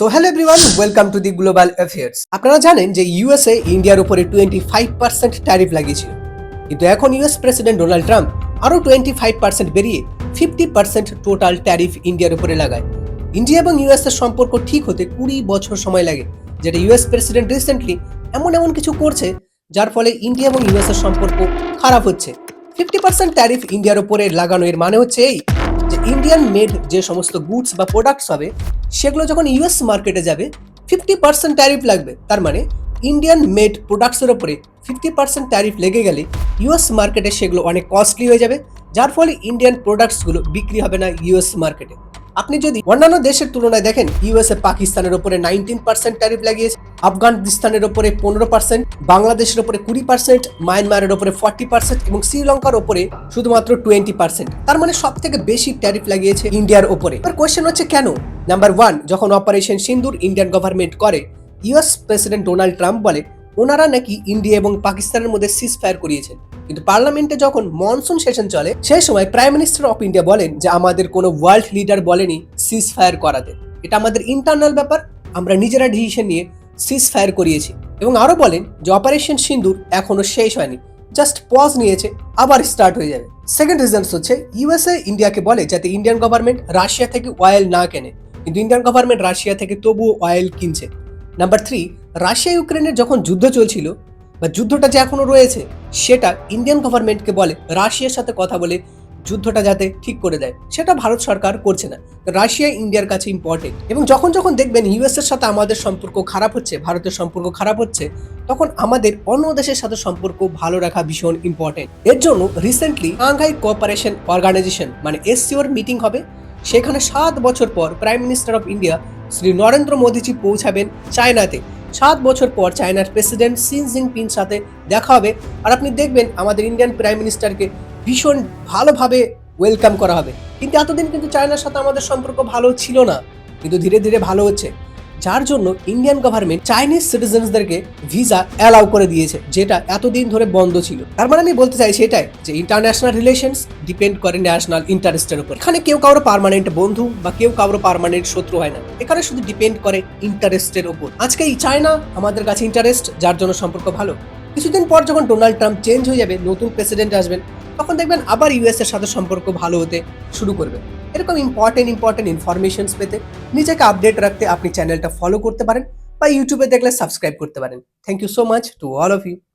So hello everyone, welcome to the global affairs. আপনারা জানেন যে ইউএসএ ইন্ডিয়ার উপরে 25% ট্যারিফ লাগিয়েছিল, কিন্তু এখন ইউএস প্রেসিডেন্ট ডোনাল্ড ট্রাম্প আরও 25% বেরিয়ে 50% টোটাল ট্যারিফ ইন্ডিয়ার উপরে লাগায়। ইন্ডিয়া এবং ইউএস এর সম্পর্ক ঠিক হতে 20 বছর সময় লাগে, যেটা ইউএস প্রেসিডেন্ট রিসেন্টলি এমন কিছু করছে যার ফলে ইন্ডিয়া এবং ইউএস এর সম্পর্ক খারাপ হচ্ছে। 50% ট্যারিফ ইন্ডিয়ার উপরে লাগানো এর মানে হচ্ছে এই যে ইন্ডিয়ান মেড যে সমস্ত গুডস বা প্রোডাক্টস হবে সেগুলো যখন ইউএস মার্কেটে যাবে 50% ট্যারিফ লাগবে। তার মানে ইন্ডিয়ান মেড প্রোডাক্টসের উপরে 50% ট্যারিফ লেগে গেলে ইউএস মার্কেটে সেগুলো অনেক কস্টলি হয়ে যাবে, যার ফলে ইন্ডিয়ান প্রোডাক্টসগুলো বিক্রি হবে না ইউএস মার্কেটে। আপনি যদি অন্যান্য দেশের তুলনায় দেখেন, ইউএসএ পাকিস্তানের উপরে 19% ট্যারিফ লাগিয়েছে, আফগানিস্তানের উপরে 15%, বাংলাদেশের উপরে 20%, মায়ানমারের উপরে 40% এবং শ্রীলঙ্কার উপরে শুধুমাত্র 20%। তার মানে সব থেকে বেশি ট্যারিফ লাগিয়েছে ইন্ডিয়ার উপরে। এবার কোয়েশ্চেন হচ্ছে কেন? নাম্বার 1, যখন অপারেশন সিন্দুর ইন্ডিয়ান গভর্নমেন্ট করে, ইউএস প্রেসিডেন্ট ডোনাল্ড ট্রাম্প বলে ওনারা নাকি ইন্ডিয়া এবং পাকিস্তানের মধ্যে সিজ ফায়ার করিয়েছেন, কিন্তু পার্লামেন্টে যখন মনসুন সেশন চলে সেই সময় প্রাইম মিনিস্টার অফ ইন্ডিয়া বলেন যে আমাদের কোনো ওয়ার্ল্ড লিডার বলেনি সিজ ফায়ার করাতে, এটা আমাদের ইন্টারনাল ব্যাপার, আমরা নিজেরা ডিসিশন নিয়ে সিজ ফায়ার করিয়েছি। এবং আরো বলেন যে অপারেশন সিন্দুর এখনো শেষ হয়নি, জাস্ট পজ নিয়েছে, আবার স্টার্ট হয়ে যাবে। সেকেন্ড রিজনস হচ্ছে ইউএসএ ইন্ডিয়াকে বলে যাতে ইন্ডিয়ান গভর্নমেন্ট রাশিয়া থেকে অয়েল না কেনে, কিন্তু ইন্ডিয়ান গভর্নমেন্ট রাশিয়া থেকে তবুও অয়েল কিনছে। নাম্বার 3, রাশিয়া ইউক্রেনের যখন যুদ্ধ চলছিল বা যুদ্ধটা যে এখনো রয়েছে, সেটা ইন্ডিয়ান গভর্নমেন্টকে বলে রাশিয়ার সাথে কথা বলে যুদ্ধটা যাতে ঠিক করে দেয়, সেটা ভারত সরকার করছে না। রাশিয়া ইন্ডিয়ার কাছে ইম্পর্টেন্ট। এবং যখন দেখবেন ইউএস এর সাথে আমাদের সম্পর্ক খারাপ হচ্ছে, ভারতের সম্পর্ক খারাপ হচ্ছে, তখন আমাদের অন্য দেশের সাথে সম্পর্ক ভালো রাখা ভীষণ ইম্পর্টেন্ট। এর জন্য রিসেন্টলি সাংহাই কোঅপারেশন অর্গানাইজেশন মানে এসসিওর মিটিং হবে। সেখানে 7 বছর পর prime minister of India Shri Narendra Modiji পৌঁছাবেন চায়নাতে। 7 বছর পর চায়নার প্রেসিডেন্ট শি জিনপিংয়ের সাথে দেখা হবে, আর আপনি দেখবেন আমাদের ইন্ডিয়ান প্রাইম মিনিস্টারকে ভীষণ ভালোভাবে ওয়েলকাম করা হবে। কিন্তু এতদিন কিন্তু চায়নার সাথে আমাদের সম্পর্ক ভালো ছিল না, কিন্তু ধীরে ধীরে ভালো হচ্ছে, যার জন্য ইন্ডিয়ান গভর্নমেন্ট চাইনিজ সিটিজেন্সদেরকে ভিসা অ্যালাউ করে দিয়েছে, যেটা এতদিন ধরে বন্ধ ছিল। তার মানে আমি বলতে চাইছি এটাই যে ইন্টারন্যাশনাল রিলেশনস ডিপেন্ড করে ন্যাশনাল ইন্টারেস্টের উপর। এখানে কেউ কারো পার্মানেন্ট বন্ধু বা কেউ কারো পার্মানেন্ট শত্রু হয় না, এখানে শুধু ডিপেন্ড করে ইন্টারেস্টের উপর। আজকে এই চায়না আমাদের কাছে ইন্টারেস্ট, যার জন্য সম্পর্ক ভালো। কিছুদিন পর যখন ডোনাল্ড ট্রাম্প চেঞ্জ হয়ে যাবে, নতুন প্রেসিডেন্ট আসবেন, তখন দেখবেন আবার ইউএস এর সাথে সম্পর্ক ভালো হতে শুরু করবে। এরকম ইম্পর্টেন্ট ইনফরমেশনস পেতে, নিজেকে আপডেট রাখতে আপনি চ্যানেলটা ফলো করতে পারেন বা ইউটিউবে দেখলে সাবস্ক্রাইব করতে পারেন। Thank you so much to all of you.